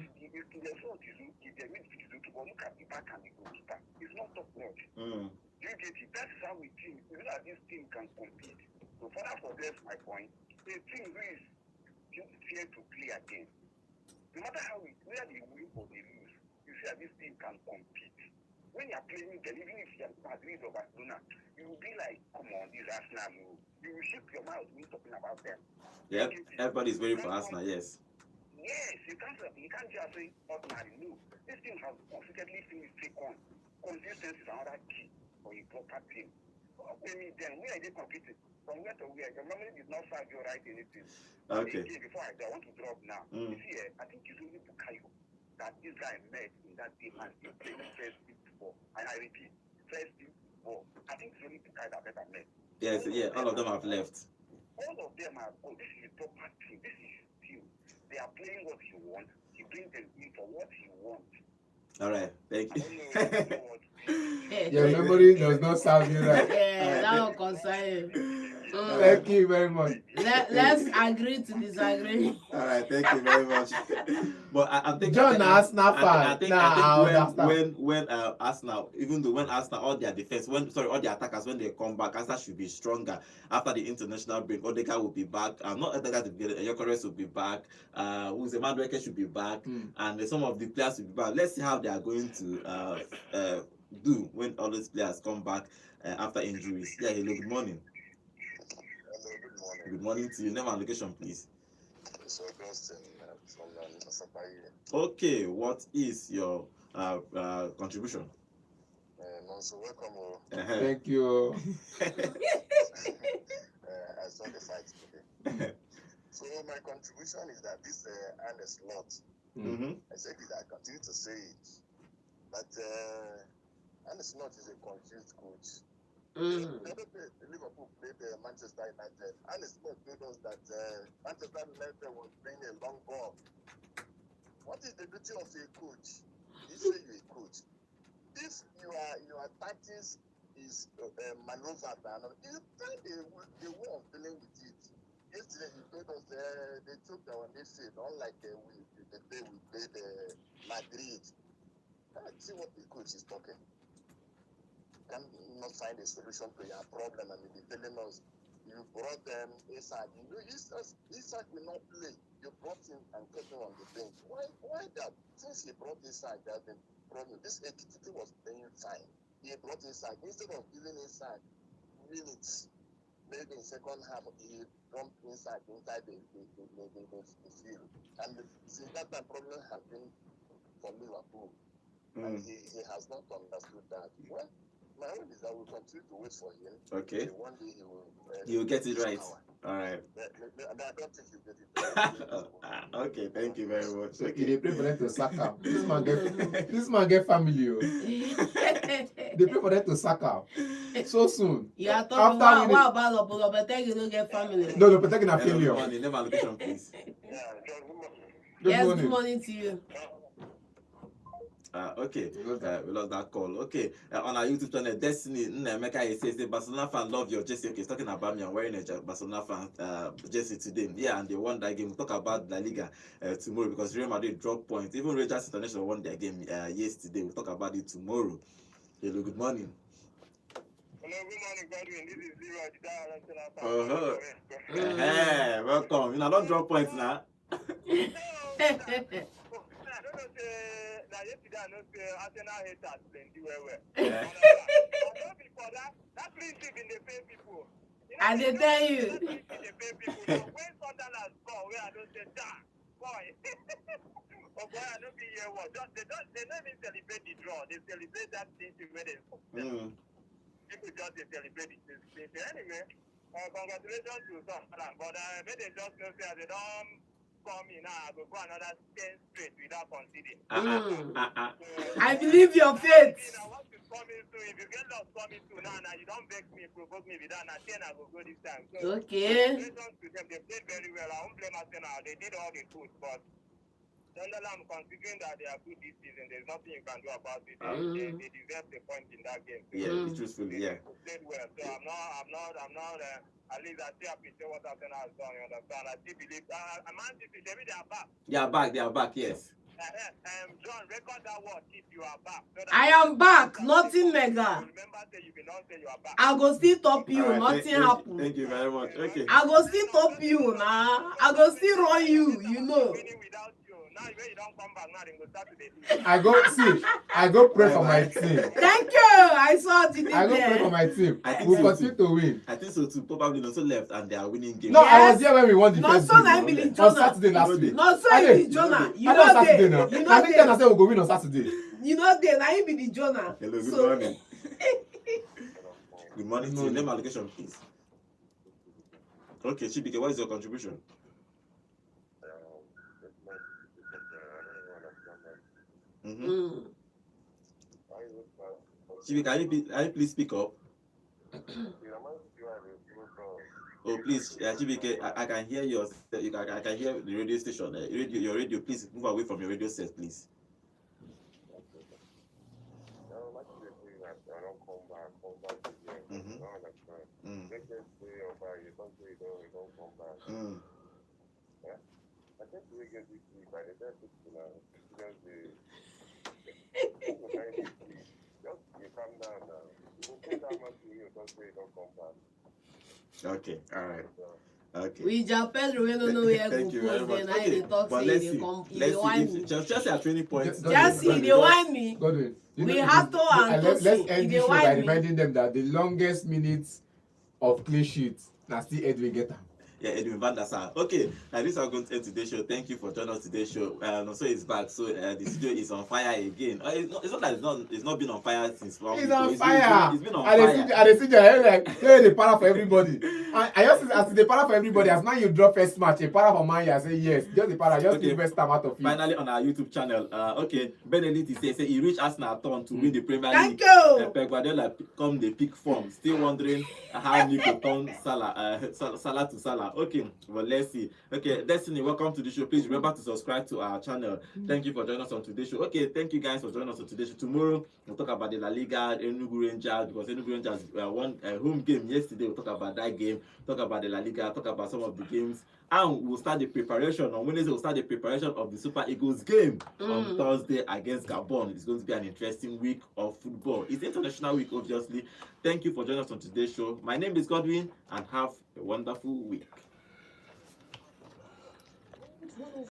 front is okay, the midfield is okay, but look at the back and the goalkeeper. It's not top notch. You get it? That's how we team. You know that this team can compete. So further progress my point, a team who is fear to play again. No matter how whether they win or they lose, you see that this team can compete. When you are playing them, even if you are Madrid or Barcelona, you will be like, come on, this Arsenal. You will shake your mouth when talking about them. Yeah, everybody is waiting for Arsenal, yes. Yes, you can't just say ordinary. No, this team has consistently finished second. Consistency is another key for a proper team. Then where are they competing? From where to where? Your memory did not serve you right anything. Okay. Again, before I want to drop now. You see, I think it's only Bukayo that this guy met in that team and he played first team football. And I repeat, first team football. I think it's only Bukayo that better met. Yes, all of them have left. All of them are good. This is a proper team. This is his team. They are playing what he wants. He brings them in for what he wants. All right, thank you. Your memory does not serve you right. Yeah, that will concern. Thank you very much. Let's agree to disagree. All right, thank you very much. But I think John Arsenal fan. I think when Arsenal, even though when Arsenal all their defense, all the attackers when they come back, Arsenal should be stronger after the international break. Odegaard will be back. Not Odegaard to be Gyökeres will be back. Who's Madueke should be back, and some of the players will be back. Let's see how they are going to do when all those players come back after injuries. Yeah, hello, good morning. Hello, good morning. Good morning to you. Name and location, please. So, Augustine from Asapaye. Okay, what is your contribution? So welcome. Thank you. I saw the fight today. So my contribution is that this Ernest Lot, I said it, I continue to say it, but Ernest Lot is a confused coach. Liverpool played Manchester United. Ernest Lot told us that Manchester United was playing a long ball. What is the duty of a coach? You say you're a coach. If your tactics is maneuver, you find a way of dealing with it. Yesterday he told us they took our midfield, unlike the day we played Madrid. See what the coach is talking. Can not find a solution to your problem, and they're telling us you brought them Isak. You know, Isak will not play. You brought him and kept him on the bench. Why that? Since he brought Isak, there's been problem. This Ekititi was playing fine. He brought Isak. Instead of giving Isak minutes, maybe maybe in second half he jumped inside the field. And since that time problem has been for Liverpool. And he has not understood that. Well, my own is that we'll continue to wait for him. Okay. One day he will get it right. All right. I don't think he'll get it right. Okay, thank you very much. So Okay. they pray for them to sack him. This man get family. Oh. They pray for them to sack him. So soon. Yeah, talking what about Lopetegui? You don't get family. No, Lopetegui na Hello, good failure. morning. Name and location, please. Yeah, John, good morning. Yes, good morning to you. Okay, we lost that call. Okay, on our YouTube channel, Destiny Nnemeka, he says, Barcelona fan love your jersey. Okay, he's talking about me. I'm wearing a Barcelona fan jersey today. Yeah, and they won that game. We'll talk about La Liga tomorrow because Real Madrid dropped points. Even Rangers International won their game yesterday. We'll talk about it tomorrow. Hello, good morning. Hello, good morning, Godwin. This is Leroy. Welcome. You know, don't drop points now. Yesterday I know say Arsenal haters plenty well. That friendship in the pay people. I did tell you. When Sunderland score, where I don't say boy. Oh boy, I don't be here. They don't even celebrate the draw. They celebrate that thing where they people just celebrate it. Anyway, congratulations to Sunderland. But they just say they don't come in now, I will go another 10 straight without conceding. I believe your faith. I want to come in soon. If you get lost coming soon now, you don't beg me, provoke me without 10, I will go this time. So, okay. Congratulations to them. They played very well. I won't blame Arsenal. They did all they could, but Sunderland, considering that they are good this season, there's nothing you can do about it. They deserve the point in that game. So Yeah, truthfully, yeah. They played well. So I'm not. At least I still appreciate what Arsenal has done. You understand? I still believe. Man City, maybe they are back. They are back, yes. John, record that word if you are back. So I am back. Nothing mega. Remember, say you will not say you are back. I go still top you. Right, nothing happen. Thank you very much. Okay. I go still top you now. I go still run you. You know. Winning without you. Now when you don't come back, now they go start to lose. I go pray for my team. Thank you. I saw it I go pray for my team. I think We'll so continue to win. I think so too. Probably also left and they are winning games. No, Yes. I was there when we won the Not first so I game. believe On Jonah. Saturday last week. Not so I Ade, be Jonah. You I know know Saturday now. there. You I know think I there. said we'll go win on Saturday. You know there. Now you be the Jonah. Hello, good So- morning. Good morning to you. Name and location, please. Okay, Chibike, what is your contribution? Chibike, can you please speak up? Oh, please, Chibike, I can hear yours. I can hear the radio station. Your radio, please move away from your radio set, please. Okay, all right. Okay. We just Pedro, we don't know where Thank go you very post. much. Then I Okay, dey talk but say let's they see. come. Let's They whine see. me. If Chelsea are 20 points. Just see, they whine me. Godwin, We have to and let's Tosin, end they this show by whine me. reminding them that the longest minutes of clean sheets na still Edwin get am. Yeah, Edwin van der Sar. Okay, this is our going to end today's show. Thank you for joining us today's show. So it's back. So the studio is on fire again. It's not that it's not been on fire since long. It's ago. on fire. It's been on I fire. dey see your hair like hey, they para for everybody. I just as they para for everybody. As now you drop first match, they para for Man U. I say yes, just the para, just leave first time out of it. Finally on our YouTube channel. Okay, Benedict say he reached Arsenal turn to win the Premier League. Thank you. Pep Guardiola come the peak form. Still wondering how Nico turn Salah to Salah. Okay, well let's see. Okay, Destiny, welcome to the show. Please remember to subscribe to our channel. Thank you for joining us on today's show. Okay, thank you guys for joining us on today's show. Tomorrow we'll talk about the La Liga, Enugu Rangers, because Enugu Rangers won a home game yesterday. We'll talk about that game, talk about the La Liga, talk about some of the games, and we'll start the preparation. On Wednesday, we'll start the preparation of the Super Eagles game on Thursday against Gabon. It's going to be an interesting week of football. It's International Week, obviously. Thank you for joining us on today's show. My name is Godwin, and have a wonderful week.